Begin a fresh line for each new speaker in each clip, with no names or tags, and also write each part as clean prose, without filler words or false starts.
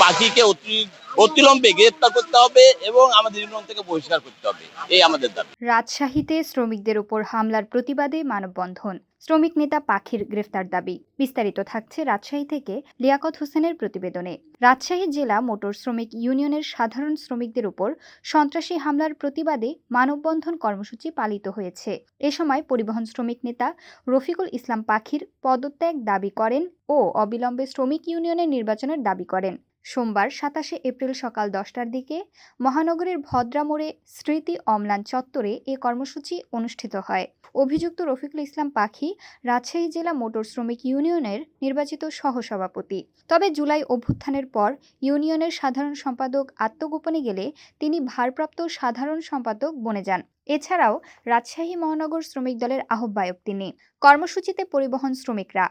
পাখিকে অতিলম্বে গ্রেপ্তার করতে হবে এবং আমাদের ইউনিয়ন থেকে বহিষ্কার করতে হবে, এই আমাদের দাবি।
রাজশাহীতে শ্রমিকদের উপর হামলার প্রতিবাদে মানববন্ধন, শ্রমিক নেতা পাখির গ্রেফতার দাবি। বিস্তারিত থাকছে রাজশাহী থেকে লিয়াকত হোসেনের প্রতিবেদনে। রাজশাহী জেলা মোটর শ্রমিক ইউনিয়নের সাধারণ শ্রমিকদের উপর সন্ত্রাসী হামলার প্রতিবাদে মানববন্ধন কর্মসূচি পালিত হয়েছে। এ সময় পরিবহন শ্রমিক নেতা রফিকুল ইসলাম পাখির পদত্যাগ দাবি করেন ও অবিলম্বে শ্রমিক ইউনিয়নের নির্বাচনের দাবি করেন। সোমবার ২৭শে এপ্রিল সকাল ১০টার দিকে মহানগরীর ভদ্রা মোড়ে স্মৃতি অম্লান চত্বরে এ কর্মসূচি অনুষ্ঠিত হয়। অভিযুক্ত রফিকুল ইসলাম পাখি রাজশাহী জেলা মোটর শ্রমিক ইউনিয়নের নির্বাচিত সহসভাপতি। তবে জুলাই অভ্যুত্থানের পর ইউনিয়নের সাধারণ সম্পাদক আত্মগোপনে গেলে তিনি ভারপ্রাপ্ত সাধারণ সম্পাদক বনে যান। এছাড়াও রাজশাহী মহানগর শ্রমিক দলের আহ্বায়ক তিনি। কর্মসূচিতে পরিবহন শ্রমিকরা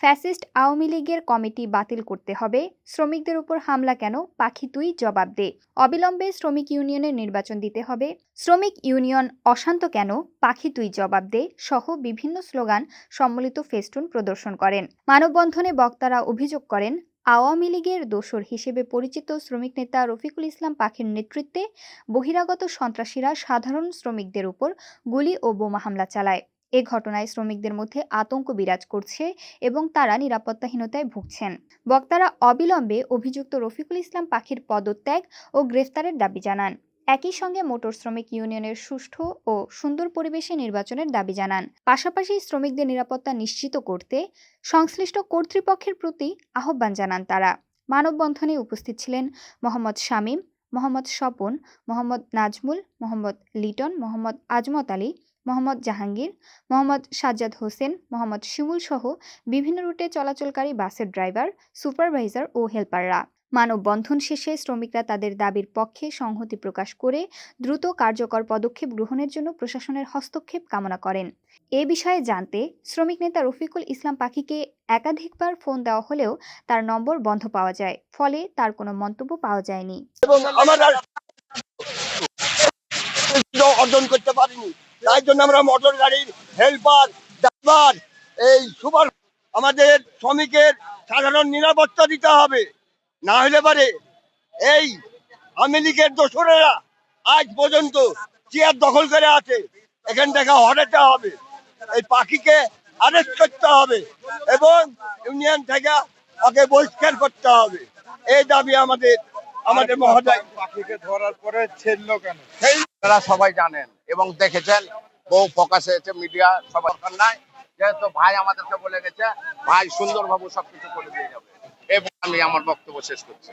ফ্যাসিস্ট আওয়ামী লীগের কমিটি বাতিল করতে হবে, শ্রমিকদের উপর হামলা কেন, পাখি তুই জবাব দে, অবিলম্বে শ্রমিক ইউনিয়নের নির্বাচন দিতে হবে, শ্রমিক ইউনিয়ন অশান্ত কেন, পাখি তুই জবাব দে সহ বিভিন্ন স্লোগান সম্বলিত ফেস্টুন প্রদর্শন করেন। মানববন্ধনে বক্তারা অভিযোগ করেন, আওয়ামী লীগের দোসর হিসেবে পরিচিত শ্রমিক নেতা রফিকুল ইসলাম পাখির নেতৃত্বে বহিরাগত সন্ত্রাসীরা সাধারণ শ্রমিকদের উপর গুলি ও বোমা হামলা চালায়। এ ঘটনায় শ্রমিকদের মধ্যে আতঙ্ক বিরাজ করছে এবং তারা নিরাপত্তাহীনতায় ভুগছেন। বক্তারা অবিলম্বে অভিযুক্ত রফিকুল ইসলাম পাখির পদত্যাগ ও গ্রেফতারের দাবি জানান। একই সঙ্গে মোটর শ্রমিক ইউনিয়নের সুষ্ঠু ও সুন্দর পরিবেশে নির্বাচনের দাবি জানান। পাশাপাশি শ্রমিকদের নিরাপত্তা নিশ্চিত করতে সংশ্লিষ্ট কর্তৃপক্ষের প্রতি আহ্বান জানান তারা। মানববন্ধনে উপস্থিত ছিলেন মোহাম্মদ শামীম, মোহাম্মদ স্বপন, মোহাম্মদ নাজমুল, মোহাম্মদ লিটন, মোহাম্মদ আজমত আলী, মোহাম্মদ জাহাঙ্গীর, মোহাম্মদ সাজ্জাদ হোসেন, মোহাম্মদ শিমুল সহ বিভিন্ন রুটে চলাচলকারী বাসের ড্রাইভার, সুপারভাইজার ও হেলপাররা। মানববন্ধন শেষে শ্রমিকরা তাদের দাবির পক্ষে সংহতি প্রকাশ করে দ্রুত কার্যকর পদক্ষেপ গ্রহণের জন্য প্রশাসনের হস্তক্ষেপ কামনা করেন। এ বিষয়ে জানতে শ্রমিক নেতা রফিকুল ইসলাম পাখিকে একাধিকবার ফোন দেওয়া হলেও তার নম্বর বন্ধ পাওয়া যায়, ফলে তার কোনো মন্তব্য পাওয়া যায়নি।
এবং আমরা অর্জন করতে পারিনি, তাই জন্য আমরা মোটর গাড়ির হেল্পার, ড্রাইভার, এই সুপার আমাদের শ্রমিকের সাধারণ নিরাপত্তা দিতে হবে। না হলে পারে এই আওয়ামী লীগের দোসরেরা আজ পর্যন্ত চেয়ার দখল করে আছে, এখান থেকে হটাতে হবে, এই পাখিকে আরেস্ট করতে হবে এবং ইউনিয়ন থেকে ওকে বহিষ্কার করতে হবে। এই দাবি আমাদের মহোদয়।
পাখিকে ধরার পরে ছেড়লো কেন
আপনারা সবাই জানেন এবং দেখেছেন, বহু ফোকাস হয়েছে মিডিয়া, সবার দরকার নাই। যেহেতু ভাই আমাদেরকে বলে গেছে, ভাই সুন্দরভাবে সবকিছু করে দিয়ে যাবে এবং আমি আমার বক্তব্য শেষ করছি।